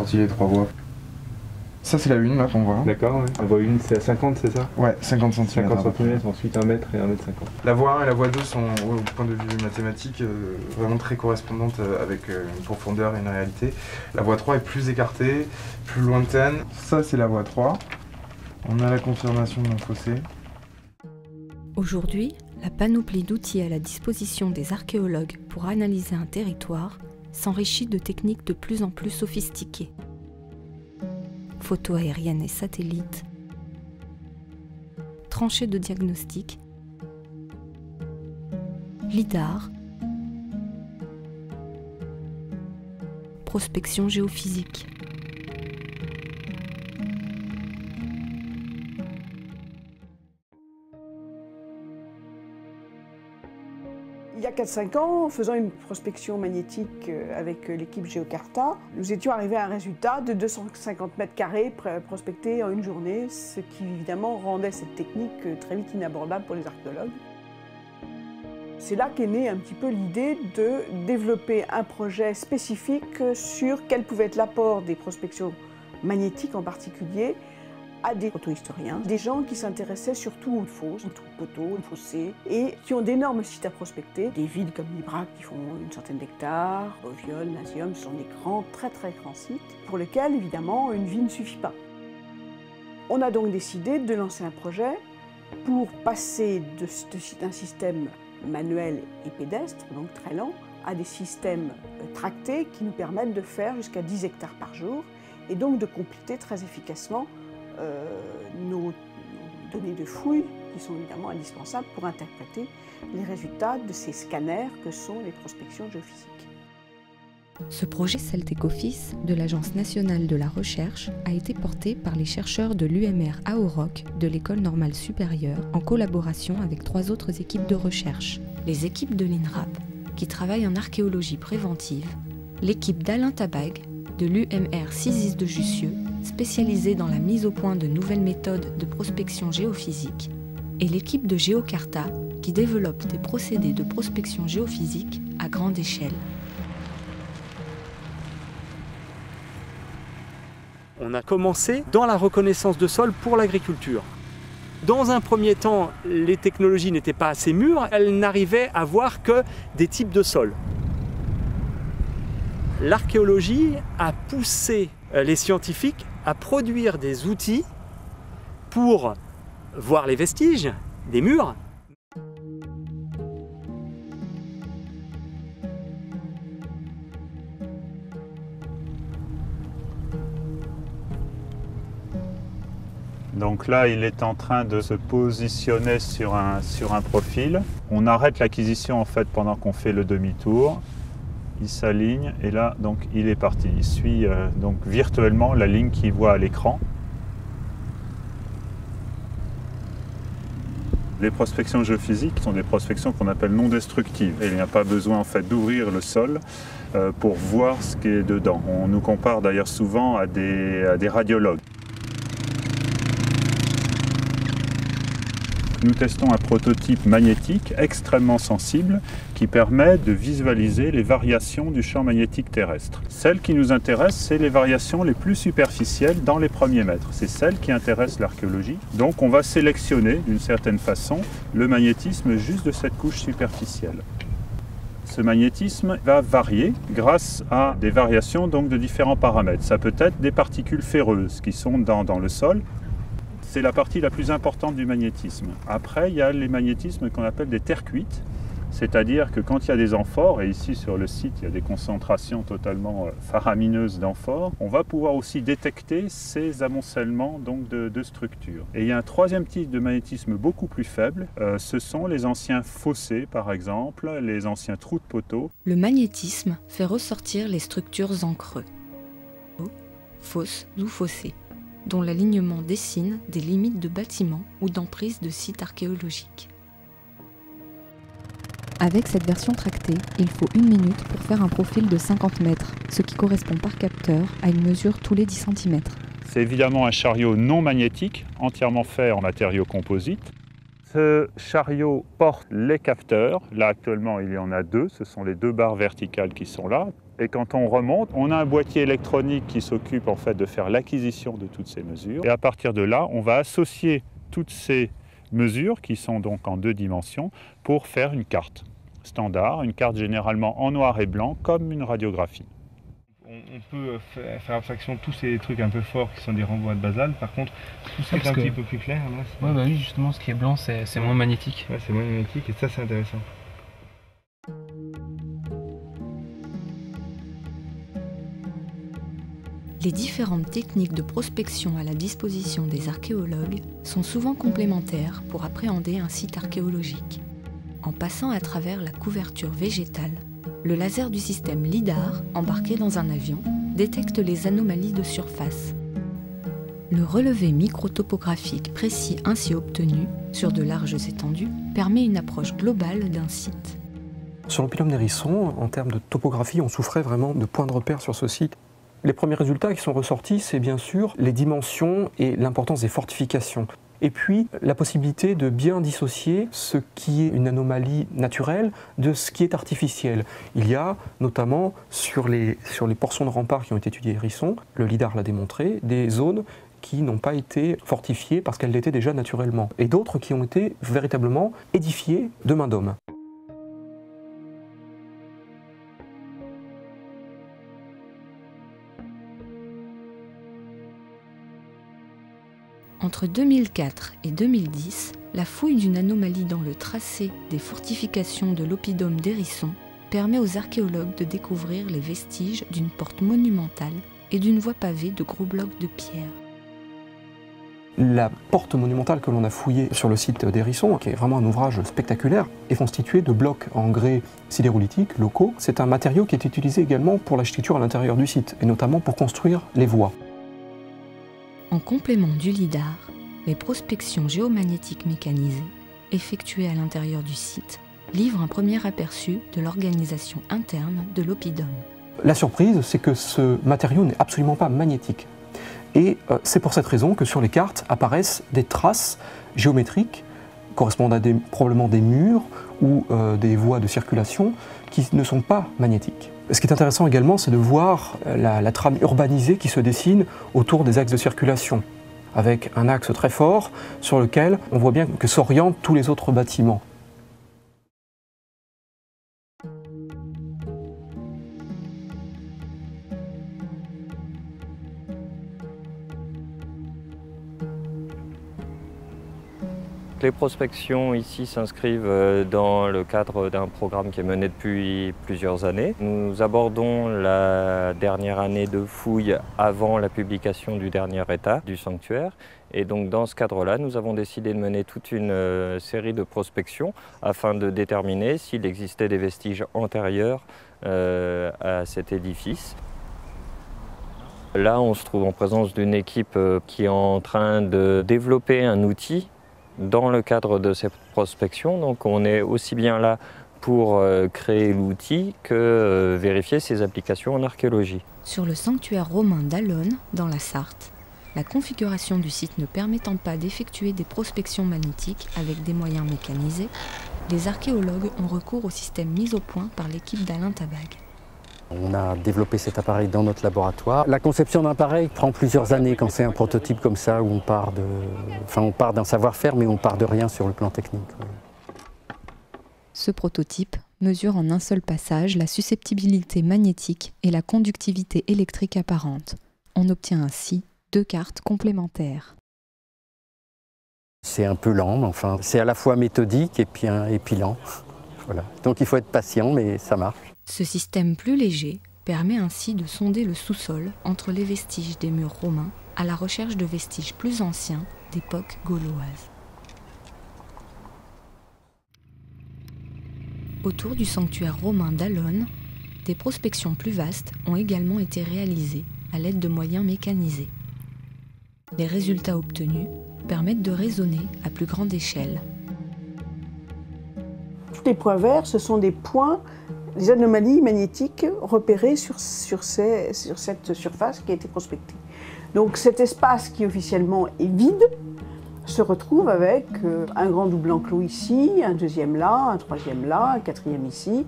sorti les 3 voies. Ça c'est la 1 là qu'on voit. D'accord, ouais. La voie 1 c'est à 50, c'est ça? Ouais, 50 cm. 50 cm, ensuite 1 mètre et 1 mètre 50. La voie 1 et la voie 2 sont, au point de vue mathématique, vraiment très correspondantes avec une profondeur et une réalité. La voie 3 est plus écartée, plus lointaine. Ça c'est la voie 3. On a la confirmation d'un fossé. Aujourd'hui, la panoplie d'outils à la disposition des archéologues pour analyser un territoire s'enrichit de techniques de plus en plus sophistiquées. Photos aériennes et satellites, tranchées de diagnostic, lidar, prospection géophysique. Il y a 4-5 ans, en faisant une prospection magnétique avec l'équipe Geocarta, nous étions arrivés à un résultat de 250 mètres carrés prospectés en une journée, ce qui évidemment rendait cette technique très vite inabordable pour les archéologues. C'est là qu'est née un petit peu l'idée de développer un projet spécifique sur quel pouvait être l'apport des prospections magnétiques en particulier à des photohistoriens, des gens qui s'intéressaient surtout aux fosses, aux poteaux, aux fossés, et qui ont d'énormes sites à prospecter. Des villes comme Librac qui font une centaine d'hectares, Beauviol, Nazium, ce sont des grands, très grands sites, pour lesquels évidemment une vie ne suffit pas. On a donc décidé de lancer un projet pour passer d'un système manuel et pédestre, donc très lent, à des systèmes tractés qui nous permettent de faire jusqu'à 10 hectares par jour, et donc de compléter très efficacement nos données de fouilles qui sont évidemment indispensables pour interpréter les résultats de ces scanners que sont les prospections géophysiques. Ce projet Celtec-Office de l'Agence nationale de la recherche a été porté par les chercheurs de l'UMR à Auroch de l'École normale supérieure en collaboration avec 3 autres équipes de recherche. Les équipes de l'INRAP qui travaillent en archéologie préventive, l'équipe d'Alain Tabag de l'UMR CISIS de Jussieu spécialisée dans la mise au point de nouvelles méthodes de prospection géophysique, et l'équipe de Geocarta qui développe des procédés de prospection géophysique à grande échelle. On a commencé dans la reconnaissance de sol pour l'agriculture. Dans un premier temps, les technologies n'étaient pas assez mûres, elles n'arrivaient à voir que des types de sols. L'archéologie a poussé les scientifiques à produire des outils pour voir les vestiges des murs. Donc là, il est en train de se positionner sur un profil. On arrête l'acquisition en fait pendant qu'on fait le demi-tour. Il s'aligne et là, donc, il est parti. Il suit donc virtuellement la ligne qu'il voit à l'écran. Les prospections géophysiques sont des prospections qu'on appelle non destructives. Et il n'y a pas besoin en fait d'ouvrir le sol pour voir ce qui est dedans. On nous compare d'ailleurs souvent à des radiologues. Nous testons un prototype magnétique extrêmement sensible qui permet de visualiser les variations du champ magnétique terrestre. Celles qui nous intéressent, c'est les variations les plus superficielles dans les premiers mètres. C'est celles qui intéressent l'archéologie. Donc on va sélectionner d'une certaine façon le magnétisme juste de cette couche superficielle. Ce magnétisme va varier grâce à des variations donc, de différents paramètres. Ça peut être des particules ferreuses qui sont dans le sol. C'est la partie la plus importante du magnétisme. Après, il y a les magnétismes qu'on appelle des terres cuites, c'est-à-dire que quand il y a des amphores, et ici sur le site, il y a des concentrations totalement faramineuses d'amphores, on va pouvoir aussi détecter ces amoncellements donc, de structures. Et il y a un troisième type de magnétisme beaucoup plus faible, ce sont les anciens fossés, par exemple, les anciens trous de poteaux. Le magnétisme fait ressortir les structures en creux, fosses ou fossés, dont l'alignement dessine des limites de bâtiments ou d'emprises de sites archéologiques. Avec cette version tractée, il faut 1 minute pour faire un profil de 50 mètres, ce qui correspond par capteur à une mesure tous les 10 cm. C'est évidemment un chariot non magnétique, entièrement fait en matériaux composites. Ce chariot porte les capteurs. Là actuellement il y en a 2, ce sont les 2 barres verticales qui sont là. Et quand on remonte, on a un boîtier électronique qui s'occupe en fait de faire l'acquisition de toutes ces mesures. Et à partir de là, on va associer toutes ces mesures, qui sont donc en 2 dimensions, pour faire une carte standard, une carte généralement en noir et blanc, comme une radiographie. On peut faire abstraction de tous ces trucs un peu forts qui sont des renvois de basal. Par contre, tout ce qui est un petit peu plus clair, là, ouais, bah oui, justement, ce qui est blanc, c'est moins magnétique. Ouais, c'est moins magnétique et ça, c'est intéressant. Les différentes techniques de prospection à la disposition des archéologues sont souvent complémentaires pour appréhender un site archéologique. En passant à travers la couverture végétale, le laser du système LIDAR, embarqué dans un avion, détecte les anomalies de surface. Le relevé microtopographique précis ainsi obtenu, sur de larges étendues, permet une approche globale d'un site. Sur l'oppidum d'Hérisson, en termes de topographie, on souffrait vraiment de points de repère sur ce site. Les premiers résultats qui sont ressortis, c'est bien sûr les dimensions et l'importance des fortifications. Et puis, la possibilité de bien dissocier ce qui est une anomalie naturelle de ce qui est artificiel. Il y a notamment sur les portions de remparts qui ont été étudiées à Hérisson, le LIDAR l'a démontré, des zones qui n'ont pas été fortifiées parce qu'elles l'étaient déjà naturellement, et d'autres qui ont été véritablement édifiées de main d'homme. Entre 2004 et 2010, la fouille d'une anomalie dans le tracé des fortifications de l'oppidum d'Hérisson permet aux archéologues de découvrir les vestiges d'une porte monumentale et d'une voie pavée de gros blocs de pierre. La porte monumentale que l'on a fouillée sur le site d'Hérisson, qui est vraiment un ouvrage spectaculaire, est constituée de blocs en grès sidérolithique locaux. C'est un matériau qui est utilisé également pour l'architecture à l'intérieur du site, et notamment pour construire les voies. En complément du LIDAR, les prospections géomagnétiques mécanisées, effectuées à l'intérieur du site, livrent un premier aperçu de l'organisation interne de l'oppidum. La surprise, c'est que ce matériau n'est absolument pas magnétique. Et c'est pour cette raison que sur les cartes apparaissent des traces géométriques correspondant à probablement des murs ou des voies de circulation qui ne sont pas magnétiques. Ce qui est intéressant également, c'est de voir la trame urbanisée qui se dessine autour des axes de circulation, avec un axe très fort sur lequel on voit bien que s'orientent tous les autres bâtiments. Les prospections ici s'inscrivent dans le cadre d'un programme qui est mené depuis plusieurs années. Nous abordons la dernière année de fouilles avant la publication du dernier état du sanctuaire. Et donc dans ce cadre-là, nous avons décidé de mener toute une série de prospections afin de déterminer s'il existait des vestiges antérieurs à cet édifice. Là, on se trouve en présence d'une équipe qui est en train de développer un outil dans le cadre de cette prospection. Donc on est aussi bien là pour créer l'outil que vérifier ses applications en archéologie. Sur le sanctuaire romain d'Allonnes, dans la Sarthe, la configuration du site ne permettant pas d'effectuer des prospections magnétiques avec des moyens mécanisés, les archéologues ont recours au système mis au point par l'équipe d'Alain Tabag. On a développé cet appareil dans notre laboratoire. La conception d'un appareil prend plusieurs années quand c'est un prototype comme ça où on part d'un savoir-faire mais on part de rien sur le plan technique. Ce prototype mesure en un seul passage la susceptibilité magnétique et la conductivité électrique apparente. On obtient ainsi 2 cartes complémentaires. C'est un peu lent, mais enfin, c'est à la fois méthodique et puis lent. Voilà. Donc il faut être patient, mais ça marche. Ce système plus léger permet ainsi de sonder le sous-sol entre les vestiges des murs romains à la recherche de vestiges plus anciens d'époque gauloise. Autour du sanctuaire romain d'Allonnes, des prospections plus vastes ont également été réalisées à l'aide de moyens mécanisés. Les résultats obtenus permettent de raisonner à plus grande échelle. Tous les points verts, ce sont des points, des anomalies magnétiques repérées sur cette surface qui a été prospectée. Donc cet espace qui officiellement est vide se retrouve avec un grand double enclos ici, un deuxième là, un troisième là, un quatrième ici.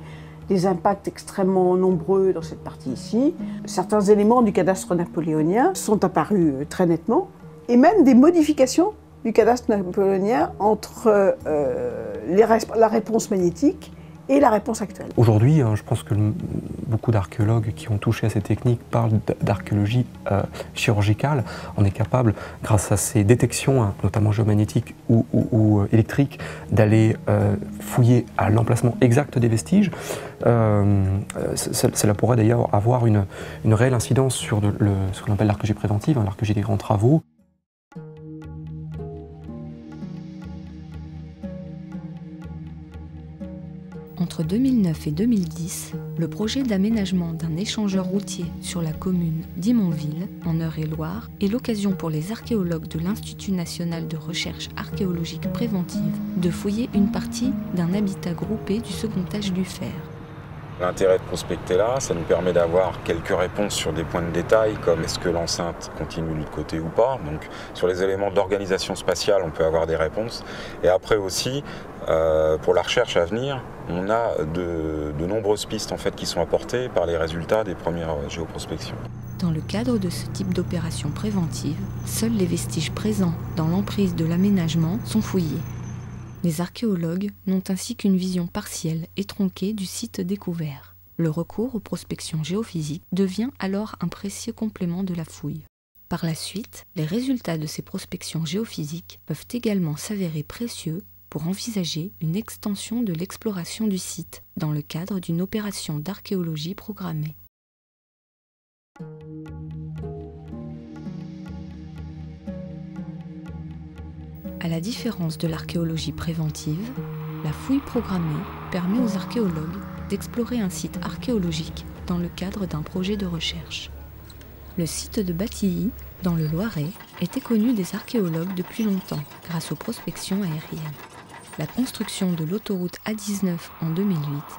des impacts extrêmement nombreux dans cette partie ici. Certains éléments du cadastre napoléonien sont apparus très nettement, et même des modifications du cadastre napoléonien entre la réponse magnétique et la réponse actuelle. Aujourd'hui, je pense que beaucoup d'archéologues qui ont touché à ces techniques parlent d'archéologie chirurgicale. On est capable, grâce à ces détections, notamment géomagnétiques ou électriques, d'aller fouiller à l'emplacement exact des vestiges. Cela pourrait d'ailleurs avoir une réelle incidence sur ce qu'on appelle l'archéologie préventive, l'archéologie des grands travaux. Entre 2009 et 2010, le projet d'aménagement d'un échangeur routier sur la commune d'Imonville, en Eure-et-Loir, est l'occasion pour les archéologues de l'Institut national de recherche archéologique préventive de fouiller une partie d'un habitat groupé du second âge du fer. L'intérêt de prospecter là, ça nous permet d'avoir quelques réponses sur des points de détail, comme est-ce que l'enceinte continue de l'autre côté ou pas. Donc sur les éléments d'organisation spatiale, on peut avoir des réponses. Et après aussi, pour la recherche à venir, on a de nombreuses pistes en fait, qui sont apportées par les résultats des premières géoprospections. Dans le cadre de ce type d'opération préventive, seuls les vestiges présents dans l'emprise de l'aménagement sont fouillés. Les archéologues n'ont ainsi qu'une vision partielle et tronquée du site découvert. Le recours aux prospections géophysiques devient alors un précieux complément de la fouille. Par la suite, les résultats de ces prospections géophysiques peuvent également s'avérer précieux pour envisager une extension de l'exploration du site dans le cadre d'une opération d'archéologie programmée. À la différence de l'archéologie préventive, la fouille programmée permet aux archéologues d'explorer un site archéologique dans le cadre d'un projet de recherche. Le site de Batilly, dans le Loiret, était connu des archéologues depuis longtemps grâce aux prospections aériennes. La construction de l'autoroute A19 en 2008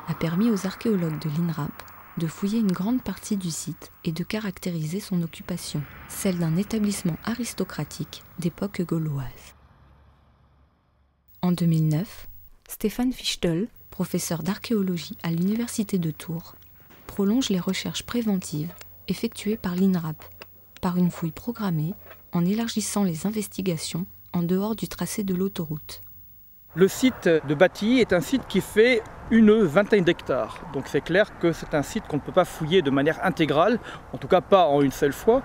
a permis aux archéologues de l'INRAP de fouiller une grande partie du site et de caractériser son occupation, celle d'un établissement aristocratique d'époque gauloise. En 2009, Stéphane Fichtel, professeur d'archéologie à l'université de Tours, prolonge les recherches préventives effectuées par l'INRAP par une fouille programmée en élargissant les investigations en dehors du tracé de l'autoroute. Le site de Batilly est un site qui fait une vingtaine d'hectares. Donc c'est clair que c'est un site qu'on ne peut pas fouiller de manière intégrale, en tout cas pas en une seule fois.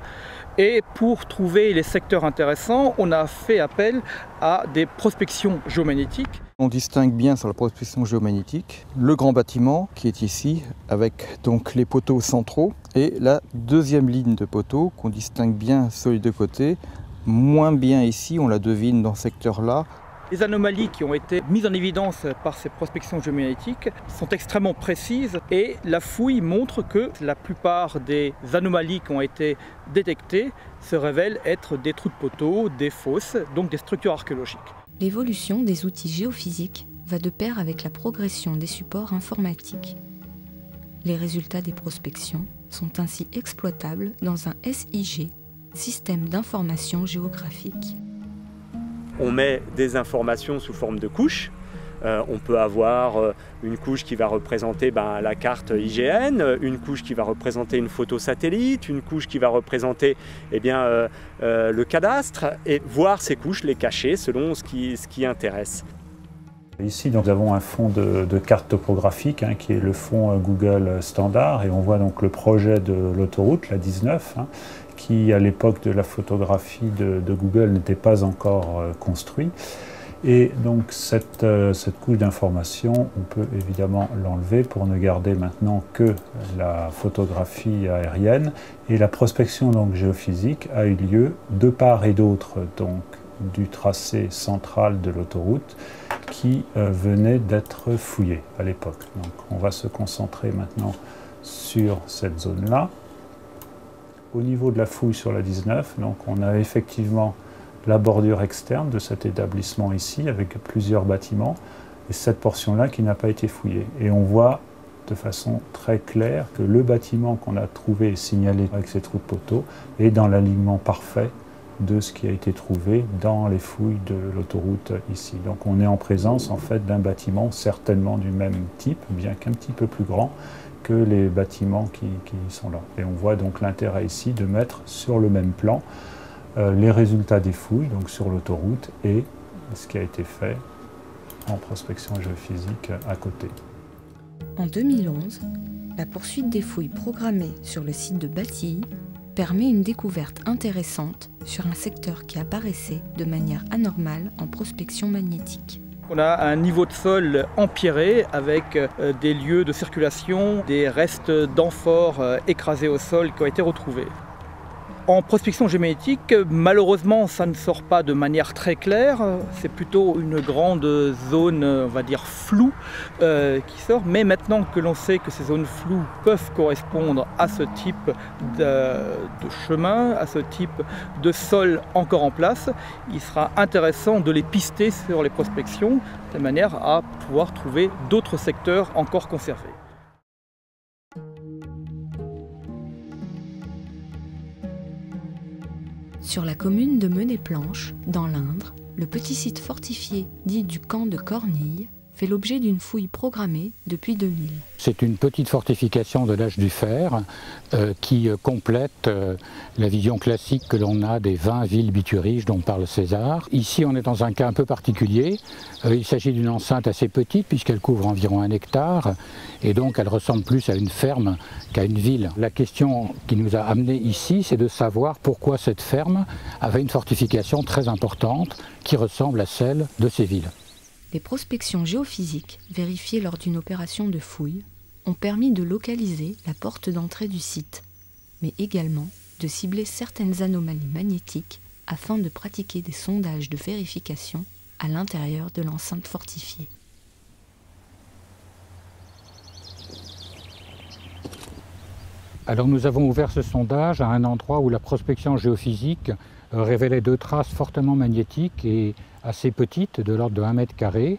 Et pour trouver les secteurs intéressants, on a fait appel à des prospections géomagnétiques. On distingue bien sur la prospection géomagnétique le grand bâtiment qui est ici avec donc les poteaux centraux et la deuxième ligne de poteaux qu'on distingue bien sur les deux côtés, moins bien ici, on la devine dans ce secteur-là. Les anomalies qui ont été mises en évidence par ces prospections géomagnétiques sont extrêmement précises et la fouille montre que la plupart des anomalies qui ont été détectées se révèlent être des trous de poteaux, des fosses, donc des structures archéologiques. L'évolution des outils géophysiques va de pair avec la progression des supports informatiques. Les résultats des prospections sont ainsi exploitables dans un SIG, système d'information géographique. On met des informations sous forme de couches. On peut avoir une couche qui va représenter la carte IGN, une couche qui va représenter une photo satellite, une couche qui va représenter le cadastre, et voir ces couches, les cacher selon ce qui intéresse. Ici, nous avons un fond de carte topographique qui est le fond Google standard, et on voit donc le projet de l'autoroute, la 19, qui à l'époque de la photographie de Google n'était pas encore construit. Et donc cette couche d'information, on peut évidemment l'enlever pour ne garder maintenant que la photographie aérienne. Et la prospection donc, géophysique a eu lieu de part et d'autre donc, du tracé central de l'autoroute qui venait d'être fouillé à l'époque. Donc on va se concentrer maintenant sur cette zone-là. Au niveau de la fouille sur la 19, donc on a effectivement la bordure externe de cet établissement ici, avec plusieurs bâtiments, et cette portion-là qui n'a pas été fouillée. Et on voit de façon très claire que le bâtiment qu'on a trouvé et signalé avec ces trous de poteaux est dans l'alignement parfait de ce qui a été trouvé dans les fouilles de l'autoroute ici. Donc on est en présence en fait d'un bâtiment certainement du même type, bien qu'un petit peu plus grand que les bâtiments qui sont là. Et on voit donc l'intérêt ici de mettre sur le même plan les résultats des fouilles, donc sur l'autoroute, et ce qui a été fait en prospection géophysique à côté. En 2011, la poursuite des fouilles programmées sur le site de Batilly permet une découverte intéressante sur un secteur qui apparaissait de manière anormale en prospection magnétique. On a un niveau de sol empierré avec des lieux de circulation, des restes d'amphores écrasés au sol qui ont été retrouvés. En prospection géomagnétique, malheureusement, ça ne sort pas de manière très claire. C'est plutôt une grande zone, on va dire, floue qui sort. Mais maintenant que l'on sait que ces zones floues peuvent correspondre à ce type de chemin, à ce type de sol encore en place, il sera intéressant de les pister sur les prospections de manière à pouvoir trouver d'autres secteurs encore conservés. Sur la commune de Menez-Planche, dans l'Indre, le petit site fortifié dit du camp de Cornille fait l'objet d'une fouille programmée depuis 2000. C'est une petite fortification de l'âge du fer qui complète la vision classique que l'on a des 20 villes bituriges dont parle César. Ici, on est dans un cas un peu particulier. Il s'agit d'une enceinte assez petite puisqu'elle couvre environ 1 hectare et donc elle ressemble plus à une ferme qu'à une ville. La question qui nous a amenés ici, c'est de savoir pourquoi cette ferme avait une fortification très importante qui ressemble à celle de ces villes. Les prospections géophysiques vérifiées lors d'une opération de fouille ont permis de localiser la porte d'entrée du site, mais également de cibler certaines anomalies magnétiques afin de pratiquer des sondages de vérification à l'intérieur de l'enceinte fortifiée. Alors nous avons ouvert ce sondage à un endroit où la prospection géophysique révélait 2 traces fortement magnétiques et assez petites, de l'ordre de 1 mètre carré,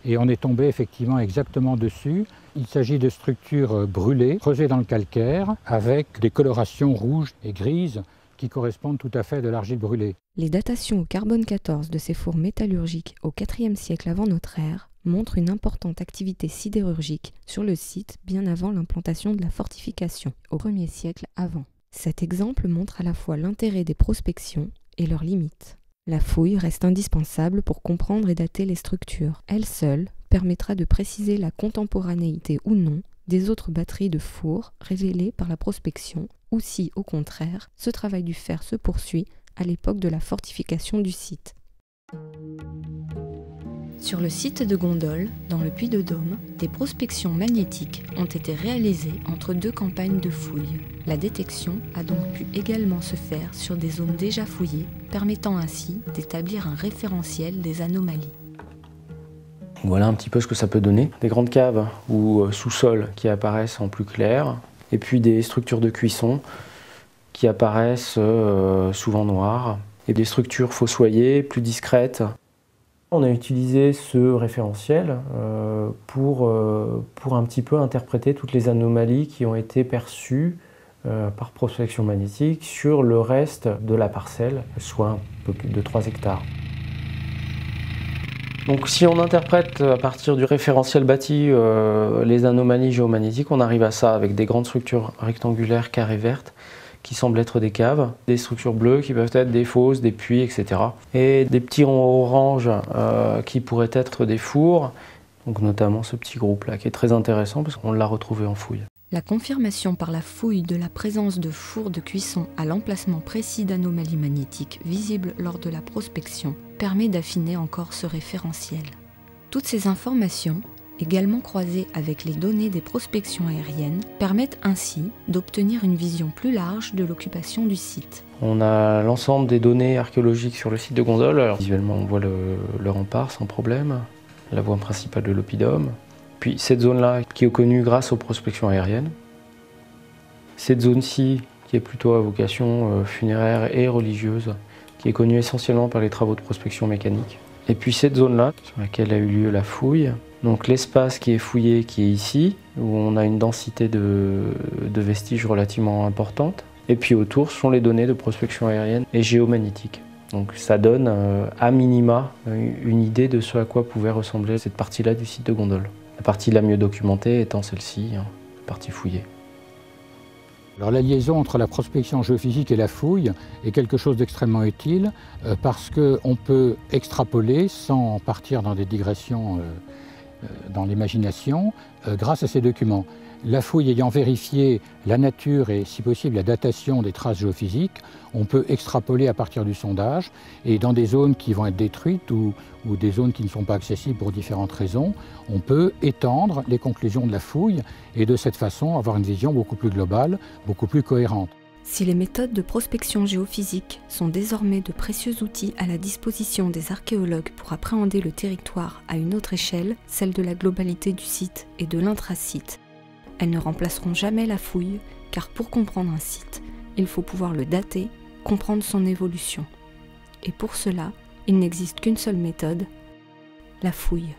et on est tombé effectivement exactement dessus. Il s'agit de structures brûlées, creusées dans le calcaire, avec des colorations rouges et grises qui correspondent tout à fait de l'argile brûlée. Les datations au carbone 14 de ces fours métallurgiques au IVe siècle avant notre ère montrent une importante activité sidérurgique sur le site bien avant l'implantation de la fortification, au 1er siècle avant. Cet exemple montre à la fois l'intérêt des prospections et leurs limites. La fouille reste indispensable pour comprendre et dater les structures. Elle seule permettra de préciser la contemporanéité ou non des autres batteries de fours révélées par la prospection, ou si, au contraire, ce travail du fer se poursuit à l'époque de la fortification du site. Sur le site de Gondol, dans le Puy-de-Dôme, des prospections magnétiques ont été réalisées entre 2 campagnes de fouilles. La détection a donc pu également se faire sur des zones déjà fouillées, permettant ainsi d'établir un référentiel des anomalies. Voilà un petit peu ce que ça peut donner. Des grandes caves ou sous-sols qui apparaissent en plus clair, et puis des structures de cuisson qui apparaissent souvent noires, et des structures fossoyées, plus discrètes. On a utilisé ce référentiel pour un petit peu interpréter toutes les anomalies qui ont été perçues par prospection magnétique sur le reste de la parcelle, soit un peu plus de 3 hectares. Donc si on interprète à partir du référentiel bâti les anomalies géomagnétiques, on arrive à ça avec des grandes structures rectangulaires carrées vertes qui semblent être des caves, des structures bleues qui peuvent être des fosses, des puits, etc. Et des petits ronds oranges qui pourraient être des fours, donc notamment ce petit groupe-là qui est très intéressant parce qu'on l'a retrouvé en fouille. La confirmation par la fouille de la présence de fours de cuisson à l'emplacement précis d'anomalies magnétiques visibles lors de la prospection permet d'affiner encore ce référentiel. Toutes ces informations, également croisées avec les données des prospections aériennes, permettent ainsi d'obtenir une vision plus large de l'occupation du site. On a l'ensemble des données archéologiques sur le site de Gondol. Alors, visuellement, on voit le rempart sans problème, la voie principale de l'oppidum. Puis cette zone-là qui est connue grâce aux prospections aériennes. Cette zone-ci qui est plutôt à vocation funéraire et religieuse, qui est connue essentiellement par les travaux de prospection mécanique. Et puis cette zone-là sur laquelle a eu lieu la fouille. Donc l'espace qui est fouillé, qui est ici, où on a une densité de vestiges relativement importante. Et puis autour sont les données de prospection aérienne et géomagnétique. Donc ça donne à minima une idée de ce à quoi pouvait ressembler cette partie-là du site de Gondole. La partie la mieux documentée étant celle-ci, la partie fouillée. Alors la liaison entre la prospection géophysique et la fouille est quelque chose d'extrêmement utile parce qu'on peut extrapoler sans partir dans des digressions dans l'imagination grâce à ces documents. La fouille ayant vérifié la nature et si possible la datation des traces géophysiques, on peut extrapoler à partir du sondage et dans des zones qui vont être détruites ou des zones qui ne sont pas accessibles pour différentes raisons, on peut étendre les conclusions de la fouille et de cette façon avoir une vision beaucoup plus globale, beaucoup plus cohérente. Si les méthodes de prospection géophysique sont désormais de précieux outils à la disposition des archéologues pour appréhender le territoire à une autre échelle, celle de la globalité du site et de l'intrasite, elles ne remplaceront jamais la fouille, car pour comprendre un site, il faut pouvoir le dater, comprendre son évolution. Et pour cela, il n'existe qu'une seule méthode, la fouille.